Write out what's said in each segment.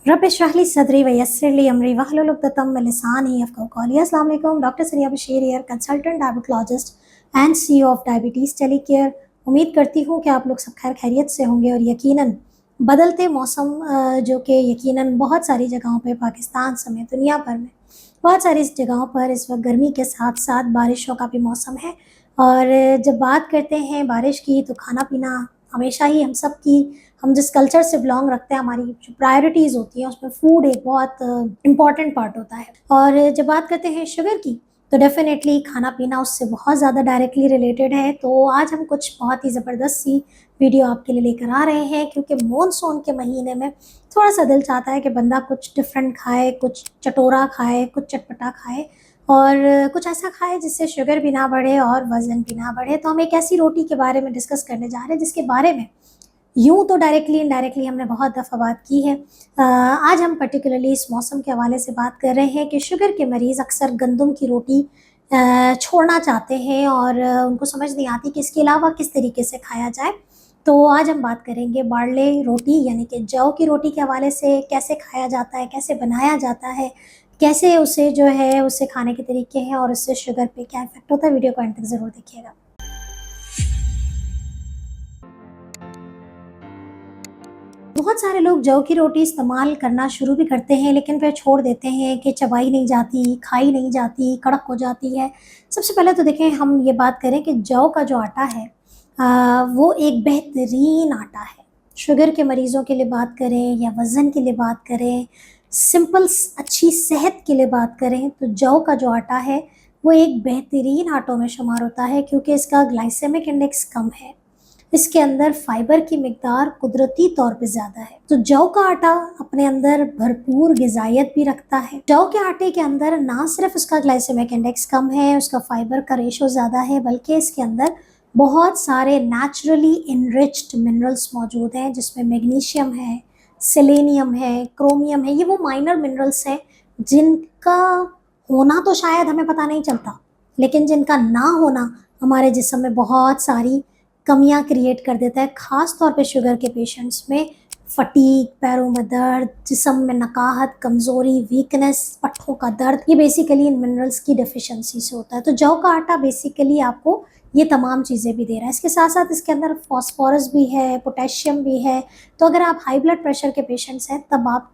रब इश्रह ली सदरी वयस्सिर ली अमरी वहलुल उक़दतम मिन लिसानी यफ़क़हू क़ौली। अस्सलाम वालेकुम, डॉक्टर सनिया Bashir here, consultant diabetologist and CEO of diabetes टेलीकेयर। उम्मीद करती हूँ कि आप लोग सब खैर खैरियत से होंगे और यकीनन बदलते मौसम जो कि यकीनन बहुत सारी जगहों पे पाकिस्तान समेत दुनिया भर में बहुत सारी जगहों पर इस वक्त गर्मी के साथ साथ बारिशों का भी मौसम है। और जब बात करते हैं बारिश की तो खाना पीना हमेशा ही हम जिस कल्चर से बिलोंग रखते हैं, हमारी जो प्रायोरिटीज़ होती हैं उसमें फूड एक बहुत इम्पॉर्टेंट पार्ट होता है। और जब बात करते हैं शुगर की तो डेफ़िनेटली खाना पीना उससे बहुत ज़्यादा डायरेक्टली रिलेटेड है। तो आज हम कुछ बहुत ही ज़बरदस्त सी वीडियो आपके लिए लेकर आ रहे हैं, क्योंकि मॉनसून के महीने में थोड़ा-सा दिल चाहता है कि बंदा कुछ डिफरेंट खाए, कुछ चटोरा खाए, कुछ चटपटा खाए और कुछ ऐसा खाए जिससे शुगर भी ना बढ़े और वज़न भी ना बढ़े। तो हम एक ऐसी रोटी के बारे में डिस्कस करने जा रहे हैं जिसके बारे में यूँ तो डायरेक्टली इनडायरेक्टली हमने बहुत दफ़ा बात की है। आज हम पर्टिकुलरली इस मौसम के हवाले से बात कर रहे हैं कि शुगर के मरीज़ अक्सर गंदम की रोटी छोड़ना चाहते हैं और उनको समझ नहीं आती कि इसके अलावा किस तरीके से खाया जाए। तो आज हम बात करेंगे बार्ले रोटी यानी कि जौ की रोटी के हवाले से, कैसे खाया जाता है, कैसे बनाया जाता है, कैसे उसे जो है उससे खाने के तरीके हैं और उससे शुगर पे क्या इफ़ेक्ट होता है। वीडियो को एंड तक ज़रूर देखिएगा। बहुत सारे लोग जौ की रोटी इस्तेमाल करना शुरू भी करते हैं, लेकिन फिर छोड़ देते हैं कि चबाई नहीं जाती, खाई नहीं जाती, कड़क हो जाती है। सबसे पहले तो देखें, हम ये बात करें कि जौ का जो आटा है वो एक बेहतरीन आटा है। शुगर के मरीज़ों के लिए बात करें या वज़न के लिए बात करें, अच्छी सेहत के लिए बात करें, तो जौ का जो आटा है वो एक बेहतरीन आटों में शुमार होता है, क्योंकि इसका ग्लाइसेमिक इंडेक्स कम है। इसके अंदर फाइबर की मिकदार कुदरती तौर पे ज़्यादा है। तो जौ का आटा अपने अंदर भरपूर ग़िज़ाइयत भी रखता है। जौ के आटे के अंदर ना सिर्फ उसका ग्लाइसेमिक इंडेक्स कम है, उसका फाइबर का रेशो ज़्यादा है, बल्कि इसके अंदर बहुत सारे नेचुरली इनरिच्ड मिनरल्स मौजूद हैं, जिसमें मैग्नीशियम है, सेलेनियम है, क्रोमियम है। ये वो माइनर मिनरल्स हैं जिनका होना तो शायद हमें पता नहीं चलता, लेकिन जिनका ना होना हमारे जिस्म में बहुत सारी कमियां क्रिएट कर देता है। ख़ास तौर पे शुगर के पेशेंट्स में फटीग, पैरों में दर्द, जिस्म में नकाहत, कमज़ोरी, वीकनेस, पट्ठों का दर्द, ये बेसिकली इन मिनरल्स की डेफिशिएंसी से होता है। तो जौ का आटा बेसिकली आपको ये तमाम चीज़ें भी दे रहा है। इसके साथ साथ इसके अंदर फॉस्फोरस भी है, पोटेशियम भी है। तो अगर आप हाई ब्लड प्रेशर के पेशेंट्स हैं तब आप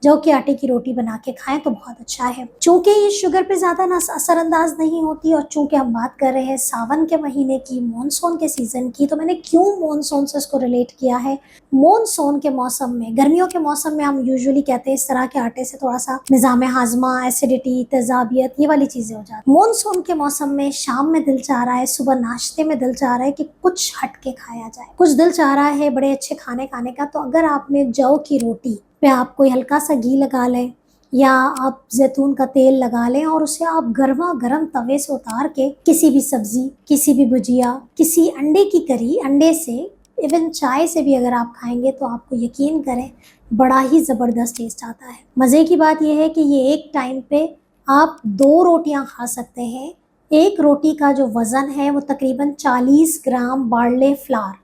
जौ के आटे की रोटी बना के खाएं तो बहुत अच्छा है। चूँकि ये शुगर पे ज़्यादा असरअंदाज नहीं होती और चूँकि हम बात कर रहे हैं सावन के महीने की, मॉनसून के सीज़न की, तो मैंने क्यों मॉनसून से इसको रिलेट किया है। मॉनसून के मौसम में, गर्मियों के मौसम में हम यूजुअली कहते हैं इस तरह के आटे से थोड़ा सा निज़ाम हाजमा, एसिडिटी, तेजाबियत, ये वाली चीज़ें हो जाती हैं। मॉनसून के मौसम में शाम में दिल चाह रहा है, सुबह नाश्ते में दिल चाह रहा है कि कुछ हट के खाया जाए, कुछ दिल चाह रहा है बड़े अच्छे खाने खाने का। तो अगर आपने जौ की रोटी पे आप कोई हल्का सा घी लगा लें या आप जैतून का तेल लगा लें और उसे आप गर्मा गर्म तवे से उतार के किसी भी सब्जी, किसी भी भुजिया, किसी अंडे की करी, अंडे से, इवन चाय से भी अगर आप खाएंगे तो आपको यकीन करें बड़ा ही ज़बरदस्त टेस्ट आता है। मज़े की बात यह है कि ये एक टाइम पे आप 2 रोटियां खा सकते हैं। एक रोटी का जो वज़न है वो तकरीबन 40 ग्राम बार्ले फ्लावर,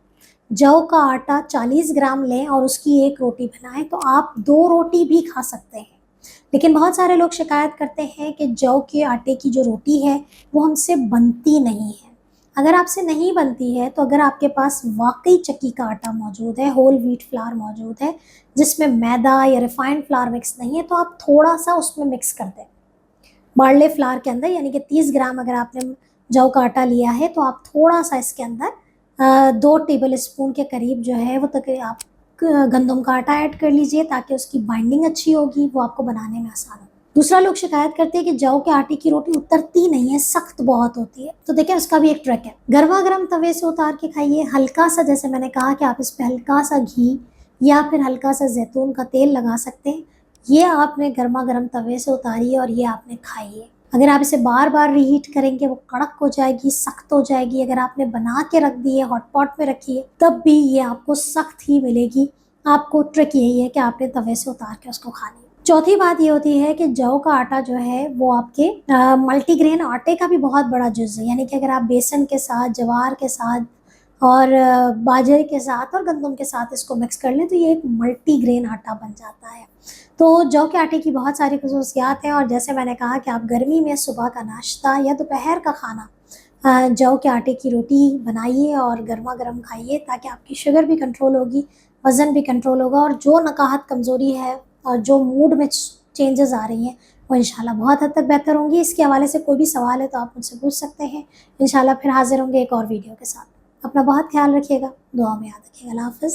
जौ का आटा 40 ग्राम लें और उसकी एक रोटी बनाएं तो आप 2 रोटी भी खा सकते हैं। लेकिन बहुत सारे लोग शिकायत करते हैं कि जौ के आटे की जो रोटी है वो हमसे बनती नहीं है। अगर आपसे नहीं बनती है तो अगर आपके पास वाकई चक्की का आटा मौजूद है, होल व्हीट फ्लावर मौजूद है, जिसमें मैदा या रिफाइंड फ्लावर मिक्स नहीं है, तो आप थोड़ा सा उसमें मिक्स कर दें बार्ले फ्लावर के अंदर। यानी कि 30 ग्राम अगर आपने जौ का आटा लिया है तो आप थोड़ा सा इसके अंदर 2 टेबल स्पून के करीब जो है वो आप गंदम का आटा ऐड कर लीजिए, ताकि उसकी बाइंडिंग अच्छी होगी, वो आपको बनाने में आसान हो। दूसरा, लोग शिकायत करते हैं कि जौ के आटे की रोटी उतरती नहीं है, सख्त बहुत होती है। तो देखिए उसका भी एक ट्रिक है। गर्मा गर्म तवे से उतार के खाइए, हल्का सा, जैसे मैंने कहा कि आप इस पर हल्का सा घी या फिर हल्का सा जैतून का तेल लगा सकते हैं। ये आपने गर्मा गर्म तवे से उतारिए और ये आपने खाइए। अगर आप इसे बार बार रीहीट करेंगे वो कड़क हो जाएगी, सख्त हो जाएगी। अगर आपने बना के रख दी है, हॉट पॉट में रखी है, तब भी ये आपको सख्त ही मिलेगी। आपको ट्रिक यही है कि आपने तवे से उतार के उसको खानी है। चौथी बात ये होती है कि जौ का आटा जो है वो आपके मल्टीग्रेन आटे का भी बहुत बड़ा जुज़ है। यानी कि अगर आप बेसन के साथ, जवार के साथ और बाजरे के साथ और गंदम के साथ इसको मिक्स कर लें तो ये एक मल्टीग्रेन आटा बन जाता है। तो जौ के आटे की बहुत सारी खसूसियात हैं और जैसे मैंने कहा कि आप गर्मी में सुबह का नाश्ता या दोपहर का खाना जौ के आटे की रोटी बनाइए और गर्मा गर्म खाइए, ताकि आपकी शुगर भी कंट्रोल होगी, वज़न भी कंट्रोल होगा और जो नकाहत कमज़ोरी है और जो मूड में चेंजेस आ रही हैं वो इंशाल्लाह बहुत हद तक बेहतर होंगी। इसके हवाले से कोई भी सवाल है तो आप मुझसे पूछ सकते हैं। इंशाल्लाह फिर हाज़िर होंगे एक और वीडियो के साथ। अपना बहुत ख्याल रखिएगा, दुआ में याद रखिएगा। अल्लाह हाफ़िज़।